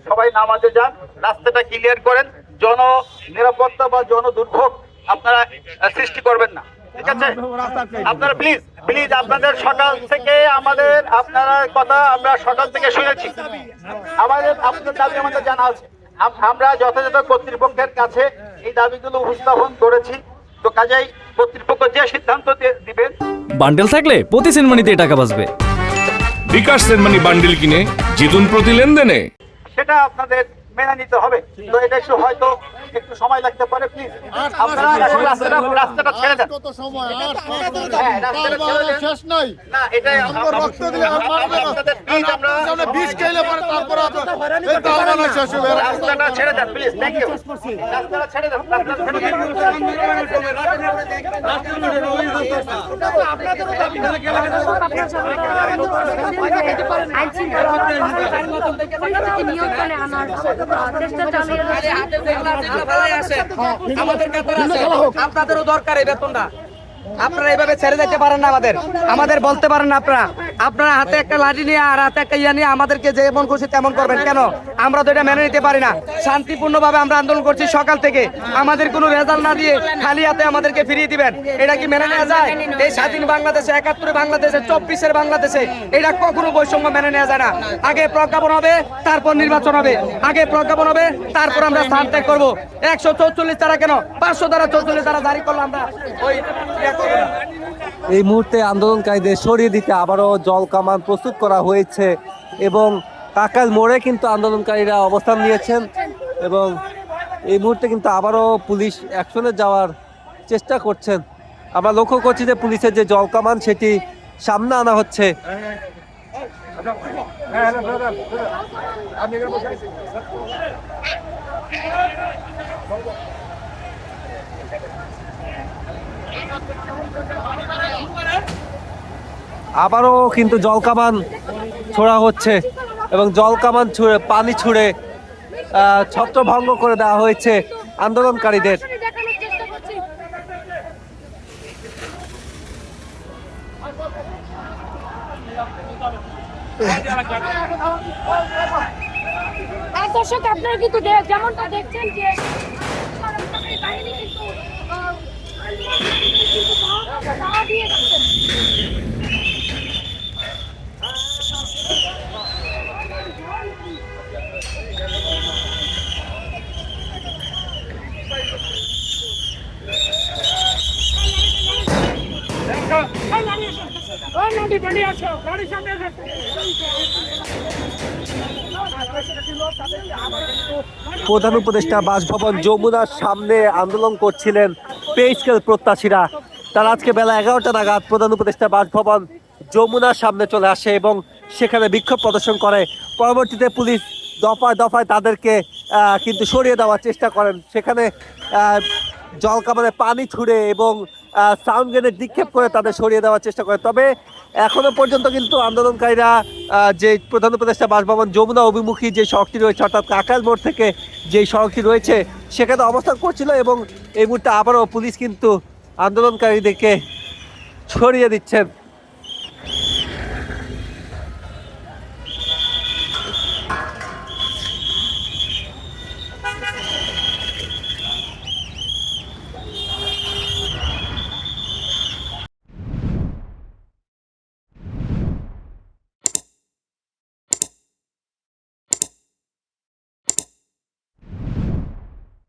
সবাই নামাজে যান, রাস্তাটা ক্লিয়ার করেন, জন নিরাপত্তা বা জন দুর্ভোগ আপনারা সৃষ্টি করবেন না, ঠিক আছে? আপনারা প্লিজ প্লিজ আপনাদের সকাল থেকে আপনারা কথা আমরা সকাল থেকে শুনেছি, আপনাদের দাবি আমাদের জানা আছে, আমরা যথাযথ কর্তৃপক্ষের কাছে এই দাবিগুলো উপস্থাপন করেছি। তো কাজেই কর্তৃপক্ষ যে সিদ্ধান্ত দিবেন। বান্ডেল থাকলে প্রতি সেনমানিতে টাকা বাঁচবে। বিকাশ সেনমানি বান্ডেল কিনে জিতুন প্রতি লেনদেনে। সেটা আপনাদের মেনে নিতে হবে। তো এটা একটু হয়তো একটু সময় লাগতে পারে, প্লিজ আপনারা রাস্তাটা ছেড়ে দেন। কত সময় হ্যাঁ, রাস্তাটা ছেড়ে দেন। শেষ নাই না, এটাই রক্ত দিলে আর মারবে না। প্লিজ আমরা সামনে বিষ খেলে পরে তারপর এই তালবানা শেষ হবে। রাস্তাটা ছেড়ে দেন, প্লিজ। Thank you. রাস্তাটা ছেড়ে দেন, রাস্তাটা ছেড়ে দেন। নিয়ন্ত্রণে আনার চেষ্টা চালিয়ে আপনাদেরও দরকার এই বেতনটা। আপনারা এইভাবে ছেড়ে যেতে পারেন না, আমাদের বলতে পারেন না। আপনারা হাতে একটা লাঠি নিয়ে আর হাতে একটা ইয়া নিয়ে আমাদেরকে যেমন খুশি তেমন করবেন কেন? আমরা তো এটা মেনে নিতে পারি না। শান্তিপূর্ণভাবে আমরা আন্দোলন করছি সকাল থেকে, আমাদের কোনো রেজাল্ট না দিয়ে খালি হাতে আমাদেরকে ফিরিয়ে দিবেন, এটা কি মেনে নেওয়া যায়? এই স্বাধীন বাংলাদেশে, ৭১ বাংলাদেশে, ২৪ বাংলাদেশে এটা কখনো বৈষম্য মেনে নেওয়া যায় না। আগে প্রজ্ঞাপন হবে, তারপর নির্বাচন হবে। আগে প্রজ্ঞাপন হবে, তারপর আমরা স্থান ত্যাগ করবো। ১৪৪ ধারা কেন ৫০০ ধারা ৪৪ ধারা জারি করলো আমরা ওই। এই মুহূর্তে আন্দোলনকারীদের সরিয়ে দিতে আবারও জল কামান প্রস্তুত করা হয়েছে এবং কাকাল মোড়ে কিন্তু আন্দোলনকারীরা অবস্থান নিয়েছেন এবং এই মুহূর্তে কিন্তু আবারও পুলিশ অ্যাকশনে যাওয়ার চেষ্টা করছেন। আমরা লক্ষ্য করছি যে পুলিশের যে জল কামান সেটি সামনে আনা হচ্ছে। আবারও কিন্তু জলকামান ছোড়া হচ্ছে এবং জলকামান ছুঁড়ে পানি ছুঁড়ে ছত্রভঙ্গ করে দেওয়া হয়েছে আন্দোলনকারীদের। দর্শক আপনারা কিন্তু যেমনটা দেখছেন যে বাহিনী কিন্তু দিয়ে যাচ্ছেন। প্রধান উপদেষ্টা বাসভবন যমুনার সামনে আন্দোলন করছিলেন পে স্কেল প্রত্যাশীরা। তারা আজকে বেলা ১১টা নাগাদ প্রধান উপদেষ্টা বাসভবন যমুনার সামনে চলে আসে এবং সেখানে বিক্ষোভ প্রদর্শন করে। পরবর্তীতে পুলিশ দফায় দফায় তাদেরকে কিন্তু সরিয়ে দেওয়ার চেষ্টা করেন। সেখানে জলকামানে পানি ছুঁড়ে এবং সাউন্ড গ্রেনেড নিক্ষেপ করে তাদের সরিয়ে দেওয়ার চেষ্টা করে। তবে এখনো পর্যন্ত কিন্তু আন্দোলনকারীরা যে প্রধান উপদেষ্টা বাসভবন যমুনা অভিমুখী যে সড়কটি রয়েছে, অর্থাৎ কাকাল মোড় থেকে যে সড়কটি রয়েছে সেখানে অবস্থান করছিল এবং এই মুহূর্তে আবারও পুলিশ কিন্তু আন্দোলনকারীদেরকে সরিয়ে দিচ্ছেন।